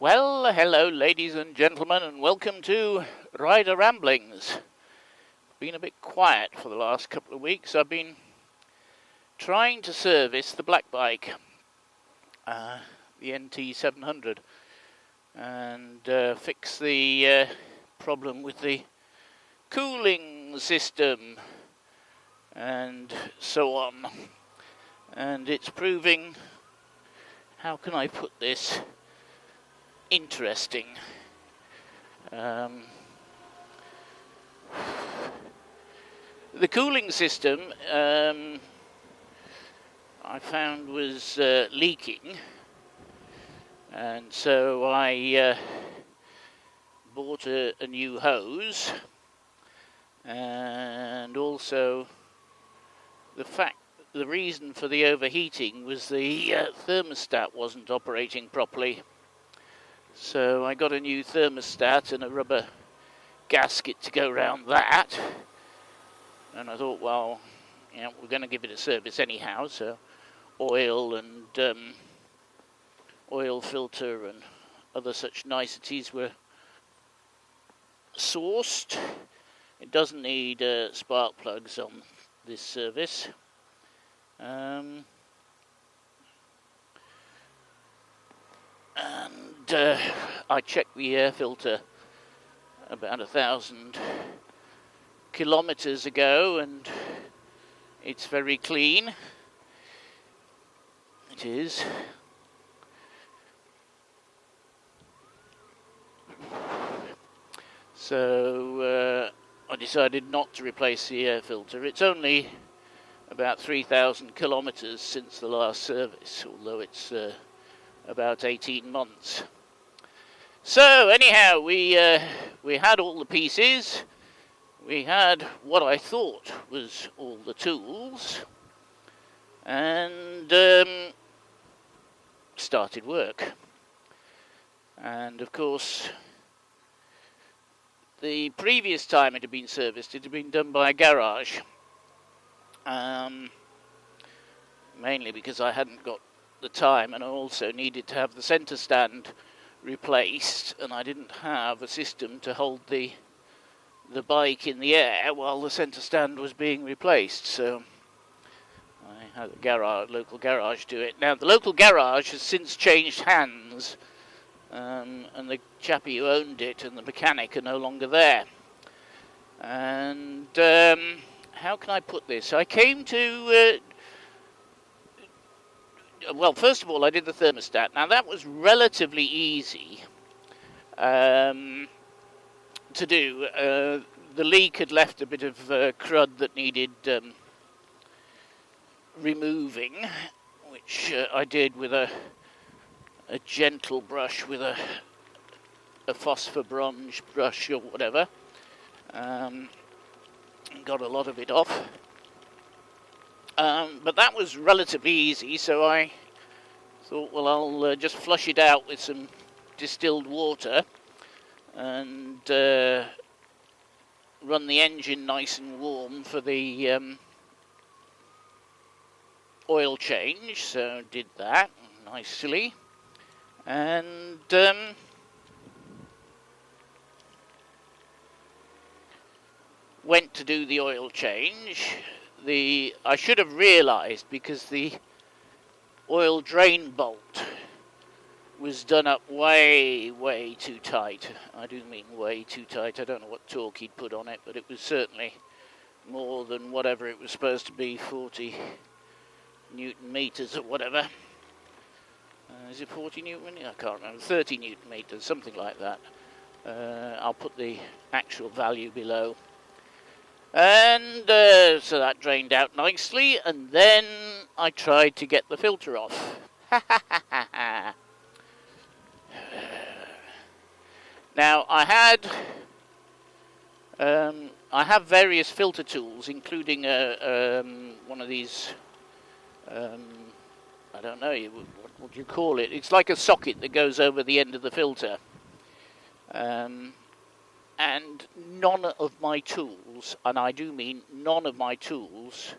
Well, hello ladies and gentlemen, and welcome to Rider Ramblings. Been a bit quiet for the last couple of weeks. I've been trying to service the black bike, the NT700, and fix the problem with the cooling system and so on. And it's proving, how can I put this, interesting. The cooling system I found was leaking, and so I bought a new hose, and also the reason for the overheating was the thermostat wasn't operating properly. So I got a new thermostat and a rubber gasket to go around that. And I thought, well, we're going to give it a service anyhow. So oil and oil filter and other such niceties were sourced. It doesn't need spark plugs on this service. I checked the air filter about 1,000 kilometers ago, and it's very clean. It is. So I decided not to replace the air filter. It's only about 3,000 kilometers since the last service, although it's about 18 months. So anyhow, we had all the pieces. We had what I thought was all the tools, and started work. And of course, the previous time it had been serviced, it had been done by a garage. Mainly because I hadn't got the time, and I also needed to have the centre stand replaced, and I didn't have a system to hold the bike in the air while the centre stand was being replaced. So I had a local garage do it. Now the local garage has since changed hands, and the chappie who owned it and the mechanic are no longer there. And how can I put this? I came to well, first of all, I did the thermostat. Now, that was relatively easy to do. The leak had left a bit of crud that needed removing, which I did with a gentle brush, with a phosphor bronze brush or whatever. Got a lot of it off. But that was relatively easy, so I thought, well, I'll just flush it out with some distilled water and run the engine nice and warm for the oil change. So did that nicely, and went to do the oil change. I should have realised, because the oil drain bolt was done up way, way too tight. I do mean way too tight. I don't know what torque he'd put on it, but it was certainly more than whatever it was supposed to be, 40 Newton meters or whatever. Is it 40 Newton? I can't remember. 30 Newton meters, something like that. I'll put the actual value below. And so that drained out nicely, and then I tried to get the filter off. Now I have various filter tools, including one of these. I don't know what do you call it. It's like a socket that goes over the end of the filter. And none of my tools, and I do mean none of my tools,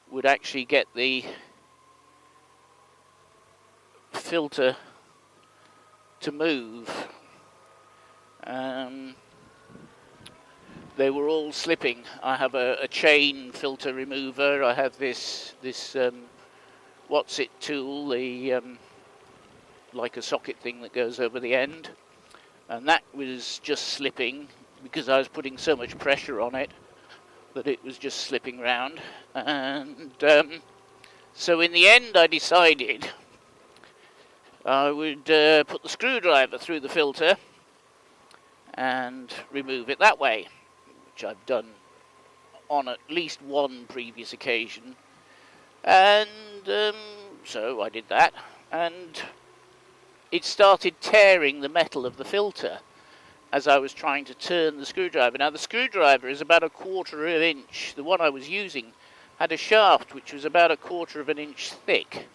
would actually get the filter to move. They were all slipping. I have a chain filter remover. I have this what's it tool, the like a socket thing that goes over the end, and that was just slipping because I was putting so much pressure on it that it was just slipping round. And so in the end I decided I would put the screwdriver through the filter and remove it that way, which I've done on at least one previous occasion. And so I did that, and it started tearing the metal of the filter as I was trying to turn the screwdriver. Now the screwdriver is about 1/4 of an inch. The one I was using had a shaft which was about 1/4 of an inch thick.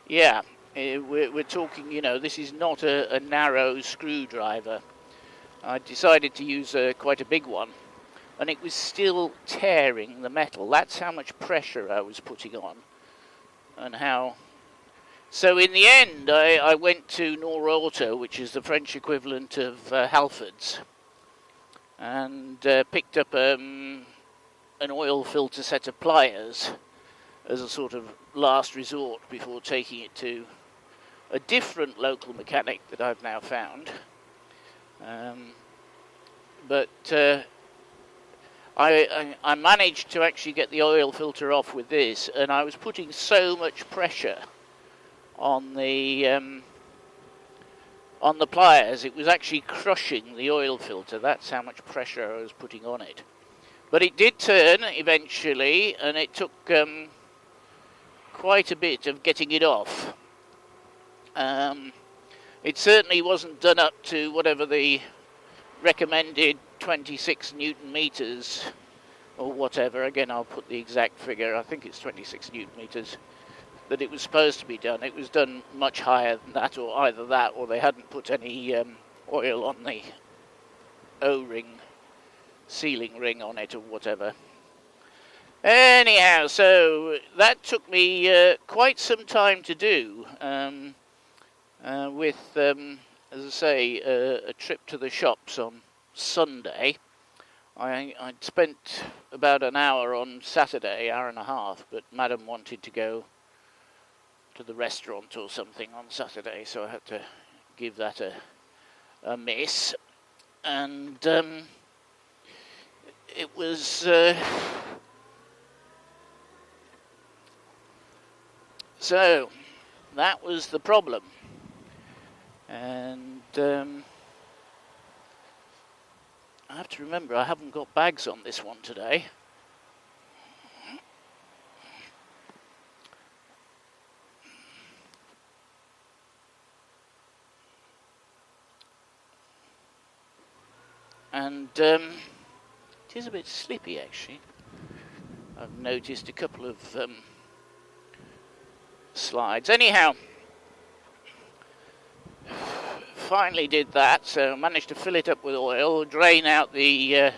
Yeah, we're talking, you know, this is not a narrow screwdriver. I decided to use quite a big one, and it was still tearing the metal. That's how much pressure I was putting on, and how. So in the end, I went to Norauto, which is the French equivalent of Halfords, and picked up an oil filter set of pliers as a sort of last resort before taking it to a different local mechanic that I've now found. But I managed to actually get the oil filter off with this, and I was putting so much pressure on the pliers, it was actually crushing the oil filter. That's how much pressure I was putting on it. But it did turn eventually, and it took quite a bit of getting it off. It certainly wasn't done up to whatever the recommended 26 Newton meters or whatever. Again, I'll put the exact figure. I think it's 26 Newton meters that it was supposed to be done. It was done much higher than that, or either that, or they hadn't put any oil on the O-ring, sealing ring on it, or whatever. Anyhow, so that took me quite some time to do, with, as I say, a trip to the shops on Sunday. I'd spent about an hour on Saturday, hour and a half, but Madam wanted to go to the restaurant or something on Saturday, so I had to give that a miss. And it was so that was the problem. And I have to remember I haven't got bags on this one today. And it is a bit slippy, actually. I've noticed a couple of slides. Anyhow, finally did that, so managed to fill it up with oil, drain out the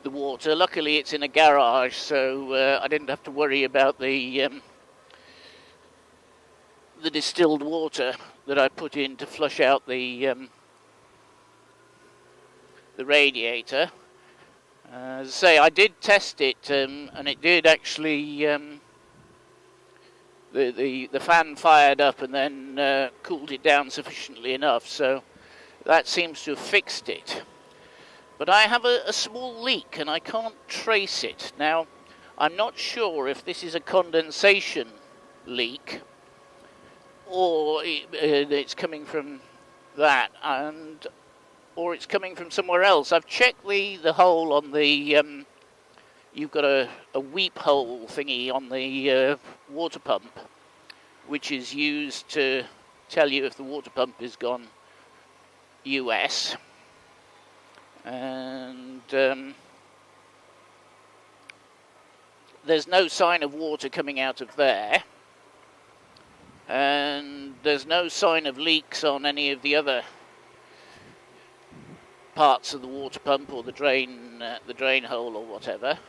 water. Luckily it's in a garage, so I didn't have to worry about the distilled water that I put in to flush out the radiator. As I say, I did test it, and it did actually, the fan fired up and then cooled it down sufficiently enough, so that seems to have fixed it. But I have a small leak and I can't trace it. Now, I'm not sure if this is a condensation leak or it's coming from that, or it's coming from somewhere else. I've checked the hole on the, you've got a weep hole thingy on the water pump, which is used to tell you if the water pump has gone US. And there's no sign of water coming out of there. And there's no sign of leaks on any of the other parts of the water pump or the drain hole or whatever.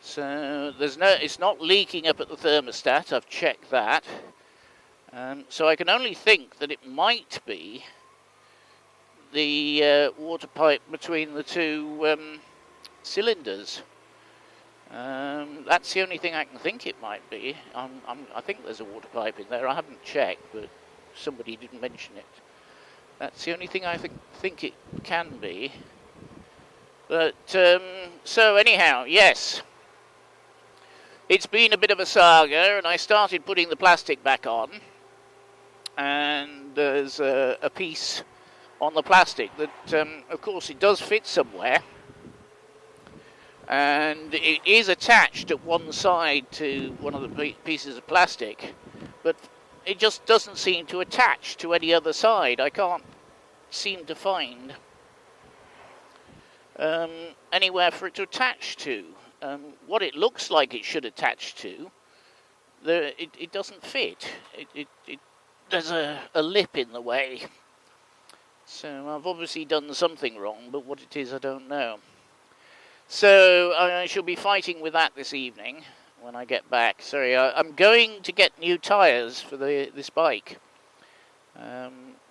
So it's not leaking up at the thermostat. I've checked that. So I can only think that it might be the water pipe between the two cylinders. That's the only thing I can think it might be. I think there's a water pipe in there. I haven't checked, but somebody didn't mention it. That's the only thing I think it can be. But, so anyhow, yes. It's been a bit of a saga, and I started putting the plastic back on. And there's a piece on the plastic that, of course, it does fit somewhere. And it is attached at one side to one of the pieces of plastic. But it just doesn't seem to attach to any other side. I can't seem to find anywhere for it to attach to. What it looks like it should attach to, it doesn't fit. There's a lip in the way. So I've obviously done something wrong, but what it is I don't know. So I shall be fighting with that this evening when I get back. Sorry, I'm going to get new tyres for this bike.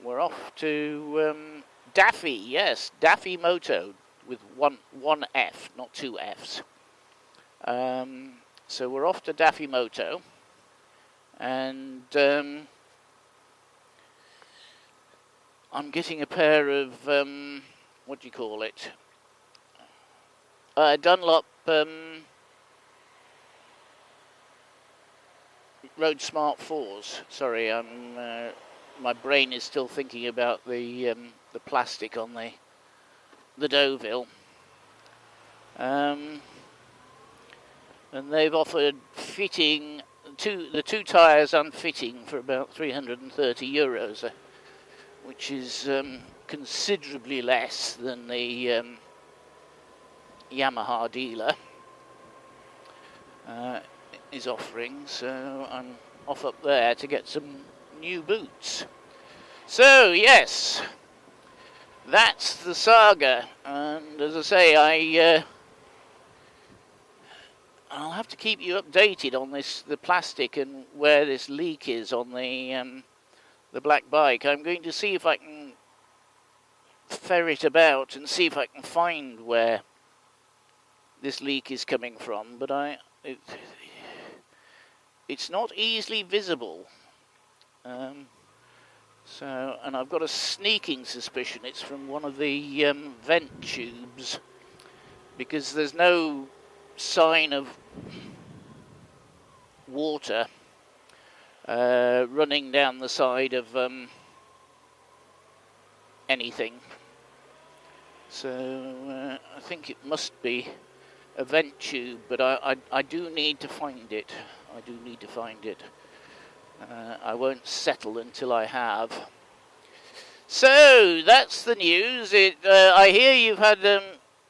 We're off to Daffy, yes, Daffy Moto with one F, not two Fs. So we're off to Daffy Moto, and I'm getting a pair of what do you call it? Dunlop Road Smart 4s. Sorry, my brain is still thinking about the plastic on the Deauville. And they've offered fitting the two tyres unfitting for about €330, which is considerably less than the Yamaha dealer is offering, so I'm off up there to get some new boots. So yes, that's the saga, and as I say, I'll have to keep you updated on the plastic and where this leak is on the black bike. I'm going to see if I can ferret about and see if I can find where this leak is coming from, but it's not easily visible. And I've got a sneaking suspicion it's from one of the vent tubes, because there's no sign of water running down the side of anything. So I think it must be a vent tube, but I do need to find it. I won't settle until I have. So that's the news. I hear you've had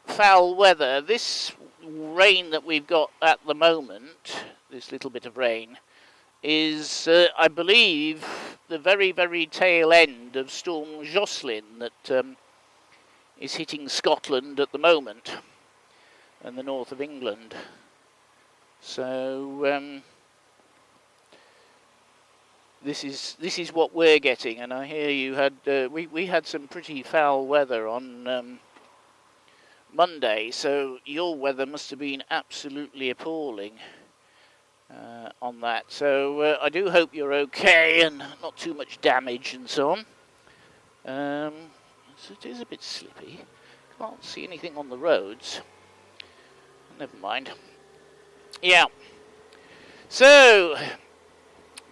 foul weather. This rain that we've got at the moment, this little bit of rain, is I believe the very, very tail end of Storm Jocelyn that is hitting Scotland at the moment and the north of England. So this is what we're getting, and I hear you had we had some pretty foul weather on Monday, so your weather must have been absolutely appalling on that. So I do hope you're okay and not too much damage and so on. So it is a bit slippy. Can't see anything on the roads. Never mind. Yeah. So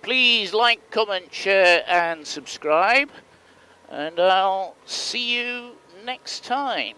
please like, comment, share and subscribe, and I'll see you next time.